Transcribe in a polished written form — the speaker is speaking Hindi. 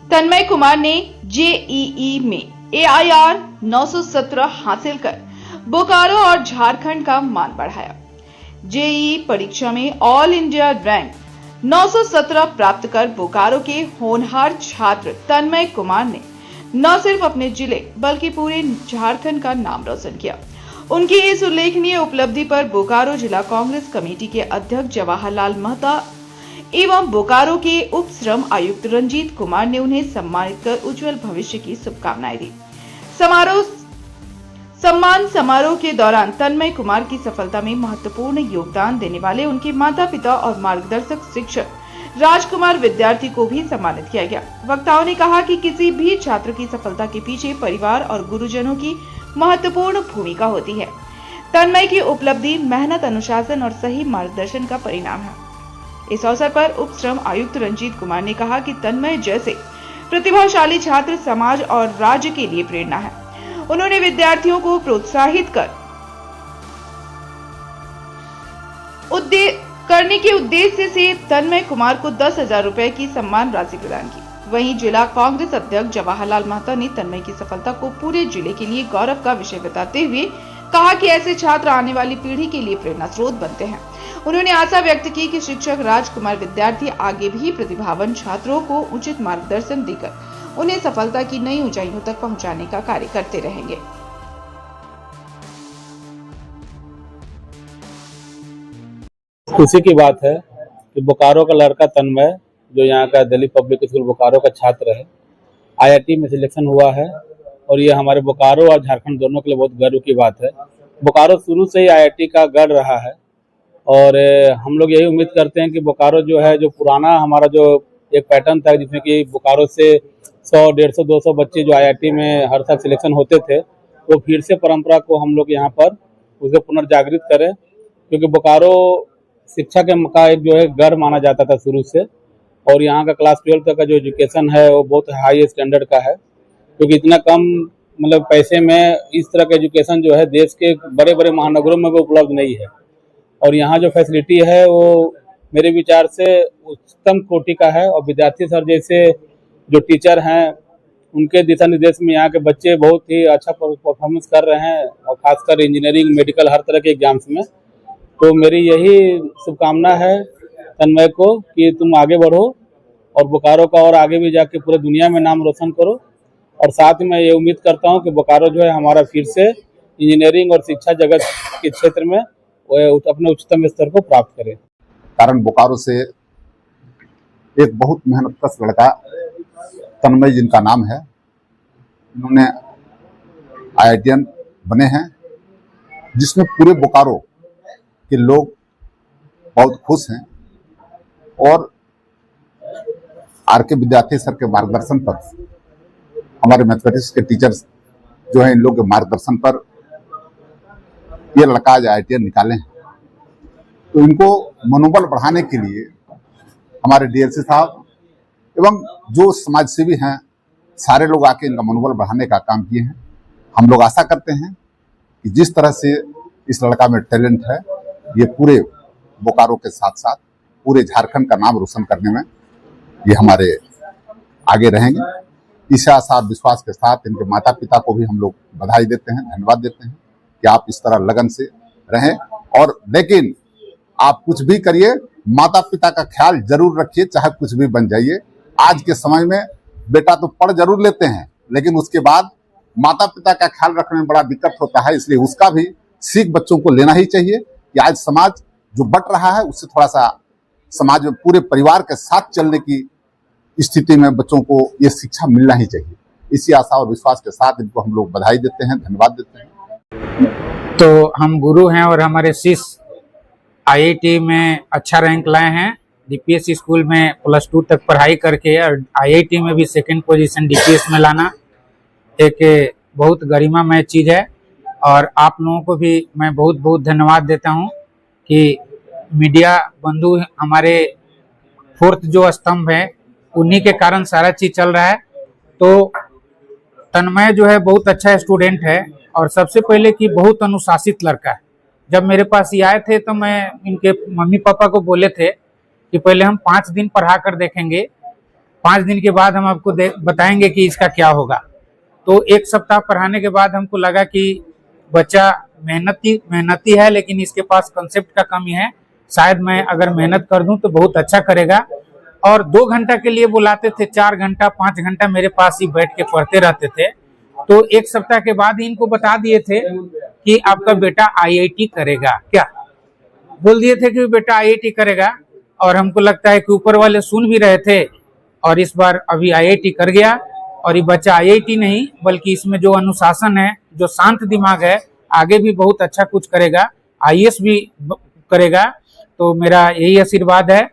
तन्मय कुमार ने जेईई में AIR 917 हासिल कर बोकारो और झारखंड का मान बढ़ाया। जेईई परीक्षा में ऑल इंडिया रैंक 917 प्राप्त कर बोकारो के होनहार छात्र तन्मय कुमार ने न सिर्फ अपने जिले बल्कि पूरे झारखंड का नाम रोशन किया। उनकी इस उल्लेखनीय उपलब्धि पर बोकारो जिला कांग्रेस कमेटी के अध्यक्ष जवाहरलाल महता एवं बोकारो के उप श्रम आयुक्त रंजीत कुमार ने उन्हें सम्मानित कर उज्जवल भविष्य की शुभकामनाएं दी। सम्मान समारोह के दौरान तन्मय कुमार की सफलता में महत्वपूर्ण योगदान देने वाले उनके माता पिता और मार्गदर्शक शिक्षक राजकुमार विद्यार्थी को भी सम्मानित किया गया। वक्ताओं ने कहा कि किसी भी छात्र की सफलता के पीछे परिवार और गुरुजनों की महत्वपूर्ण भूमिका होती है। तन्मय की उपलब्धि मेहनत, अनुशासन और सही मार्गदर्शन का परिणाम है। इस अवसर पर उप श्रम आयुक्त रंजीत कुमार ने कहा कि तन्मय जैसे प्रतिभाशाली छात्र समाज और राज्य के लिए प्रेरणा है। उन्होंने विद्यार्थियों को प्रोत्साहित करने के उद्देश्य से तन्मय कुमार को 10,000 रुपए की सम्मान राशि प्रदान की। वहीं जिला कांग्रेस अध्यक्ष जवाहरलाल महता ने तन्मय की सफलता को पूरे जिले के लिए गौरव का विषय बताते हुए कहा कि ऐसे छात्र आने वाली पीढ़ी के लिए प्रेरणा स्रोत बनते हैं। उन्होंने आशा व्यक्त की कि शिक्षक राजकुमार विद्यार्थी आगे भी प्रतिभावान छात्रों को उचित मार्गदर्शन देकर उन्हें सफलता की नई ऊंचाइयों तक पहुंचाने का कार्य करते रहेंगे। खुशी की बात है कि बोकारो का लड़का तन्मय, जो यहाँ का दिल्ली पब्लिक स्कूल बोकारो का छात्र है, IIT में सिलेक्शन हुआ है और ये हमारे बोकारो और झारखंड दोनों के लिए बहुत गर्व की बात है। बोकारो शुरू से ही IIT का गढ़ रहा है और हम लोग यही उम्मीद करते हैं कि बोकारो जो है, जो पुराना हमारा जो एक पैटर्न था जिसमें कि बोकारो से 100, 150, 200 बच्चे जो IIT में हर साल सिलेक्शन होते थे, वो फिर से परंपरा को हम लोग यहाँ पर उसे पुनर्जागृत करें, क्योंकि बोकारो शिक्षा के का एक जो है गढ़ माना जाता था शुरू से। और यहाँ का क्लास 12 तक का जो एजुकेशन है वो बहुत हाई स्टैंडर्ड का है, क्योंकि इतना कम मतलब पैसे में इस तरह का एजुकेशन जो है देश के बड़े बड़े महानगरों में वो उपलब्ध नहीं है। और यहाँ जो फैसिलिटी है वो मेरे विचार से उच्चतम कोटि का है और विद्यार्थी सर जैसे जो टीचर हैं उनके दिशा निर्देश में यहाँ के बच्चे बहुत ही अच्छा परफॉर्मेंस कर रहे हैं, और खासकर इंजीनियरिंग, मेडिकल, हर तरह के एग्जाम्स में। तो मेरी यही शुभकामना है तन्मय को कि तुम आगे बढ़ो और बोकारो का और आगे भी जाके पूरे दुनिया में नाम रोशन करो। और साथ में ये उम्मीद करता हूँ कि बोकारो जो है हमारा फिर से इंजीनियरिंग और शिक्षा जगत के क्षेत्र में अपने उच्चतम स्तर को प्राप्त करे। कारण बोकारो से एक बहुत मेहनतकश लड़का तन्मय जिनका नाम है, इन्होंने IITian बने हैं, जिसमें पूरे बोकारो के लोग बहुत खुश हैं। और RK विद्यार्थी सर के मार्गदर्शन पर, हमारे मैथमेटिक्स के टीचर्स जो हैं, इन लोग के मार्गदर्शन पर ये लड़का आज IITian निकाले हैं। तो इनको मनोबल बढ़ाने के लिए हमारे DLC साहब एवं जो समाज सेवी हैं, सारे लोग आके इनका मनोबल बढ़ाने का काम किए हैं। हम लोग आशा करते हैं कि जिस तरह से इस लड़का में टैलेंट है, ये पूरे बोकारो के साथ साथ पूरे झारखंड का नाम रोशन करने में ये हमारे आगे रहेंगे। इस आशा और विश्वास के साथ इनके माता पिता को भी हम लोग बधाई देते हैं, धन्यवाद देते हैं कि आप इस तरह लगन से रहें। और लेकिन आप कुछ भी करिए, माता पिता का ख्याल जरूर रखिए, चाहे कुछ भी बन जाइए। आज के समय में बेटा तो पढ़ जरूर लेते हैं, लेकिन उसके बाद माता पिता का ख्याल रखने में बड़ा दिक्कत होता है। इसलिए उसका भी सीख बच्चों को लेना ही चाहिए कि आज समाज जो बट रहा है, उससे थोड़ा सा समाज में पूरे परिवार के साथ चलने की स्थिति में बच्चों को ये शिक्षा मिलना ही चाहिए। इसी आशा और विश्वास के साथ इनको हम लोग बधाई देते हैं, धन्यवाद देते हैं। तो हम गुरु हैं और हमारे शिष्य IIT में अच्छा रैंक लाए हैं। DPS स्कूल में +2 तक पढ़ाई करके और IIT में भी 2nd पोजीशन DPS में लाना एक बहुत गरिमामय चीज़ है। और आप लोगों को भी मैं बहुत बहुत धन्यवाद देता हूं कि मीडिया बंधु हमारे 4th जो स्तंभ है, उन्हीं के कारण सारा चीज़ चल रहा है। तो तन्मय जो है बहुत अच्छा स्टूडेंट है और सबसे पहले कि बहुत अनुशासित लड़का है। जब मेरे पास ये आए थे तो मैं इनके मम्मी पापा को बोले थे कि पहले हम 5 दिन पढ़ा कर देखेंगे, 5 दिन के बाद हम आपको बताएंगे कि इसका क्या होगा। तो 1 सप्ताह पढ़ाने के बाद हमको लगा कि बच्चा मेहनती है, लेकिन इसके पास कंसेप्ट का कमी है। शायद मैं अगर मेहनत कर दूं तो बहुत अच्छा करेगा। और 2 घंटा के लिए बुलाते थे, 4 घंटा 5 घंटा मेरे पास ही बैठ के पढ़ते रहते थे। तो 1 सप्ताह के बाद ही इनको बता दिए थे कि आपका बेटा IIT करेगा। क्या बोल दिए थे कि बेटा IIT करेगा। और हमको लगता है कि ऊपर वाले सुन भी रहे थे, और इस बार अभी IIT कर गया। और ये बच्चा IIT नहीं, बल्कि इसमें जो अनुशासन है, जो शांत दिमाग है, आगे भी बहुत अच्छा कुछ करेगा, IAS भी करेगा। तो मेरा यही आशीर्वाद है